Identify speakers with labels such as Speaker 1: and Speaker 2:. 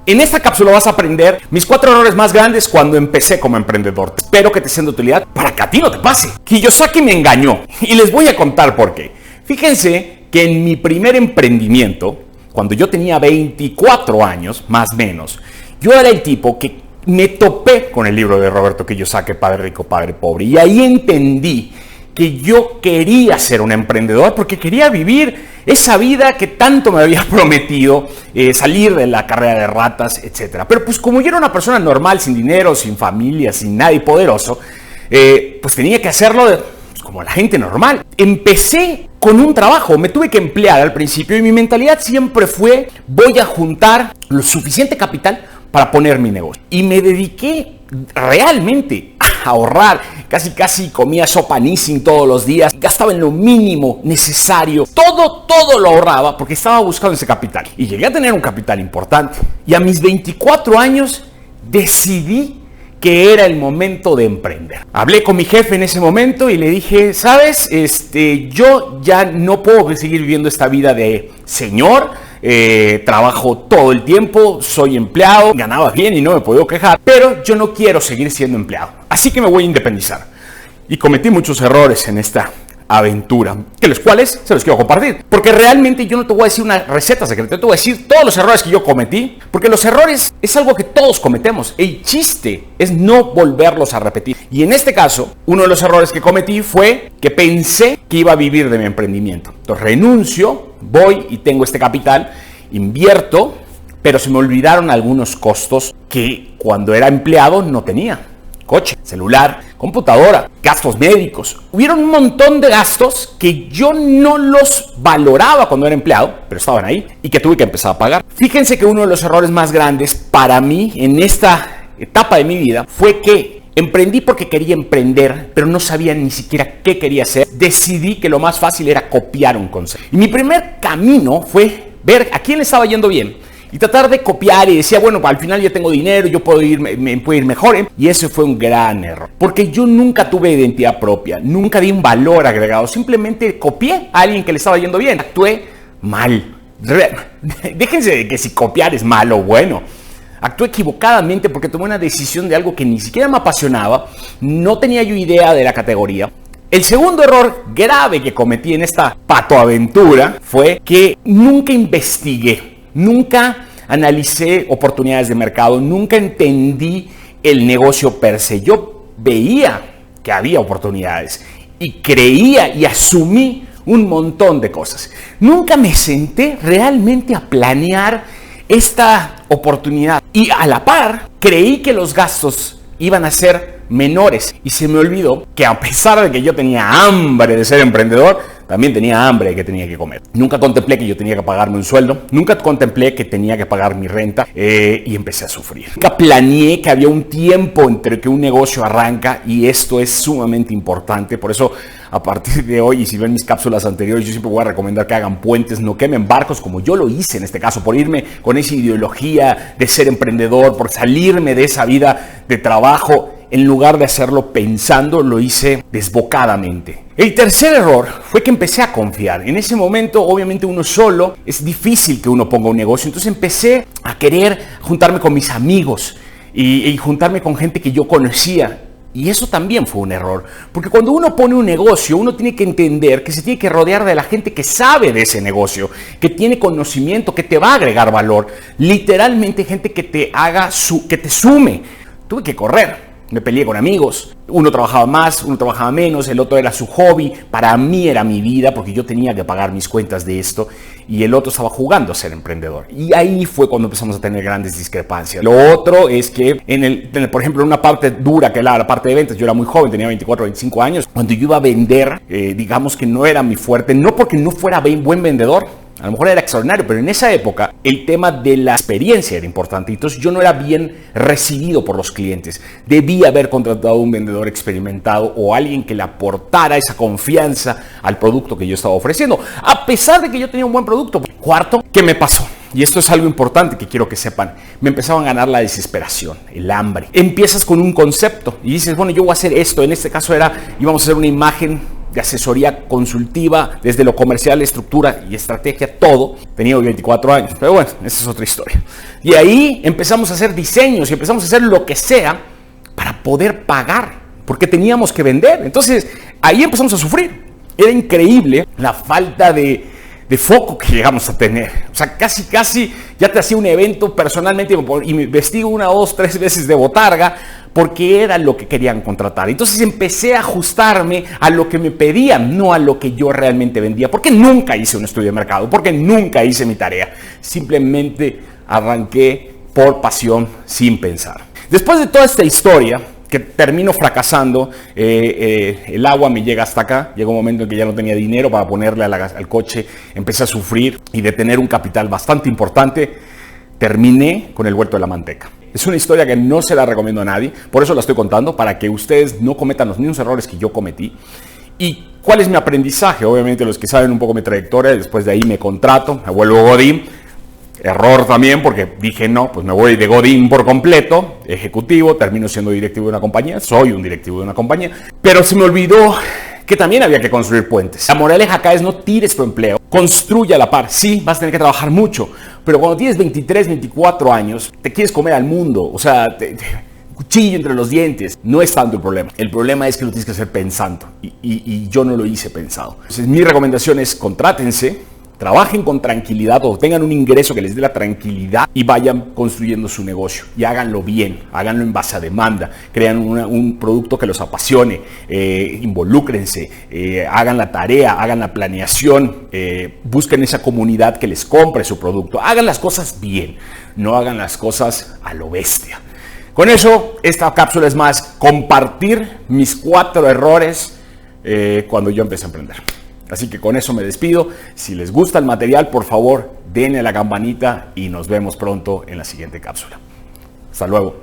Speaker 1: En esta cápsula vas a aprender mis 4 errores más grandes cuando empecé como emprendedor. Espero que te sean de utilidad para que a ti no te pase. Kiyosaki me engañó y les voy a contar por qué. Fíjense que en mi primer emprendimiento, cuando yo tenía 24 años, más o menos, yo era el tipo que me topé con el libro de Roberto Kiyosaki, Padre Rico, Padre Pobre, y ahí entendí que yo quería ser un emprendedor porque quería vivir esa vida que tanto me había prometido, salir de la carrera de ratas, etc. Pero pues como yo era una persona normal, sin dinero, sin familia, sin nadie poderoso, pues tenía que hacerlo como la gente normal. Empecé con un trabajo, me tuve que emplear al principio y mi mentalidad siempre fue: voy a juntar lo suficiente capital para poner mi negocio. Y me dediqué realmente a ahorrar. Casi comía sopa Nissin todos los días. Gastaba en lo mínimo necesario. Todo lo ahorraba porque estaba buscando ese capital. Y llegué a tener un capital importante. Y a mis 24 años decidí que era el momento de emprender. Hablé con mi jefe en ese momento y le dije: ¿sabes? Yo ya no puedo seguir viviendo esta vida de señor. Trabajo todo el tiempo, soy empleado, ganaba bien y no me puedo quejar, pero yo no quiero seguir siendo empleado, así que me voy a independizar. Y cometí muchos errores en esta aventura, que los cuales se los quiero compartir, porque realmente yo no te voy a decir una receta secreta, te voy a decir todos los errores que yo cometí, porque los errores es algo que todos cometemos. El chiste es no volverlos a repetir. Y en este caso, uno de los errores que cometí fue que pensé que iba a vivir de mi emprendimiento. Entonces renuncio, voy y tengo este capital, invierto, pero se me olvidaron algunos costos que cuando era empleado no tenía. Coche, celular, computadora, gastos médicos. Hubieron un montón de gastos que yo no los valoraba cuando era empleado, pero estaban ahí y que tuve que empezar a pagar. Fíjense que uno de los errores más grandes para mí en esta etapa de mi vida fue que emprendí porque quería emprender, pero no sabía ni siquiera qué quería hacer. Decidí que lo más fácil era copiar un concepto. Y mi primer camino fue ver a quién le estaba yendo bien y tratar de copiar, y decía: bueno, al final ya tengo dinero, yo puedo me puedo ir mejor. Y ese fue un gran error, porque yo nunca tuve identidad propia, nunca di un valor agregado, simplemente copié a alguien que le estaba yendo bien. Actué mal. Déjense de que si copiar es malo o bueno. Actué equivocadamente porque tomé una decisión de algo que ni siquiera me apasionaba, no tenía yo idea de la categoría. El segundo error grave que cometí en esta patoaventura fue que nunca investigué. Nunca analicé oportunidades de mercado, nunca entendí el negocio per se. Yo veía que había oportunidades y creía y asumí un montón de cosas. Nunca me senté realmente a planear esta oportunidad y a la par creí que los gastos iban a ser menores y se me olvidó que a pesar de que yo tenía hambre de ser emprendedor, también tenía hambre de que tenía que comer. Nunca contemplé que yo tenía que pagarme un sueldo, nunca contemplé que tenía que pagar mi renta y empecé a sufrir. Nunca planeé que había un tiempo entre que un negocio arranca y esto es sumamente importante. Por eso a partir de hoy, y si ven mis cápsulas anteriores, yo siempre voy a recomendar que hagan puentes, no quemen barcos como yo lo hice en este caso, por irme con esa ideología de ser emprendedor, por salirme de esa vida de trabajo. En lugar de hacerlo pensando, lo hice desbocadamente. El tercer error fue que empecé a confiar. En ese momento, obviamente uno solo, es difícil que uno ponga un negocio. Entonces empecé a querer juntarme con mis amigos y juntarme con gente que yo conocía. Y eso también fue un error. Porque cuando uno pone un negocio, uno tiene que entender que se tiene que rodear de la gente que sabe de ese negocio, que tiene conocimiento, que te va a agregar valor. Literalmente gente que te haga, que te sume. Tuve que correr. Me peleé con amigos, uno trabajaba más, uno trabajaba menos, el otro era su hobby, para mí era mi vida porque yo tenía que pagar mis cuentas de esto y el otro estaba jugando a ser emprendedor. Y ahí fue cuando empezamos a tener grandes discrepancias. Lo otro es que, por ejemplo, en una parte dura que era la parte de ventas, yo era muy joven, tenía 24 o 25 años, cuando yo iba a vender, digamos que no era mi fuerte, no porque no fuera buen vendedor, a lo mejor era extraordinario, pero en esa época el tema de la experiencia era importante. Entonces yo no era bien recibido por los clientes. Debía haber contratado a un vendedor experimentado o alguien que le aportara esa confianza al producto que yo estaba ofreciendo, a pesar de que yo tenía un buen producto. Cuarto, ¿qué me pasó? Y esto es algo importante que quiero que sepan. Me empezaban a ganar la desesperación, el hambre. Empiezas con un concepto y dices: bueno, yo voy a hacer esto. En este caso íbamos a hacer una imagen de asesoría consultiva, desde lo comercial, estructura y estrategia, todo. Tenía 24 años, pero bueno, esa es otra historia. Y ahí empezamos a hacer diseños y empezamos a hacer lo que sea para poder pagar, porque teníamos que vender. Entonces, ahí empezamos a sufrir. Era increíble la falta de foco que llegamos a tener. O sea, casi ya te hacía un evento personalmente y me vestí 1, 2, 3 veces de botarga porque era lo que querían contratar. Entonces empecé a ajustarme a lo que me pedían, no a lo que yo realmente vendía, porque nunca hice un estudio de mercado, porque nunca hice mi tarea. Simplemente arranqué por pasión, sin pensar. Después de toda esta historia, que termino fracasando, el agua me llega hasta acá, llegó un momento en que ya no tenía dinero para ponerle al coche, empecé a sufrir y de tener un capital bastante importante, terminé con el huerto de la manteca. Es una historia que no se la recomiendo a nadie, por eso la estoy contando, para que ustedes no cometan los mismos errores que yo cometí. ¿Y cuál es mi aprendizaje? Obviamente los que saben un poco mi trayectoria, después de ahí me contrato, me vuelvo godín. Error también, porque dije no, pues me voy de godín por completo, ejecutivo, termino siendo directivo de una compañía, soy un directivo de una compañía, pero se me olvidó que también había que construir puentes. La moraleja acá es: no tires tu empleo, construye a la par. Sí, vas a tener que trabajar mucho, pero cuando tienes 23, 24 años, te quieres comer al mundo, o sea, cuchillo entre los dientes. No es tanto el problema. El problema es que lo tienes que hacer pensando, y yo no lo hice pensado. Entonces, mi recomendación es: contrátense, trabajen con tranquilidad o tengan un ingreso que les dé la tranquilidad y vayan construyendo su negocio. Y háganlo bien, háganlo en base a demanda, crean un producto que los apasione, involúcrense, hagan la tarea, hagan la planeación, busquen esa comunidad que les compre su producto. Hagan las cosas bien, no hagan las cosas a lo bestia. Con eso, esta cápsula es más compartir mis 4 errores cuando yo empecé a emprender. Así que con eso me despido. Si les gusta el material, por favor, denle a la campanita y nos vemos pronto en la siguiente cápsula. Hasta luego.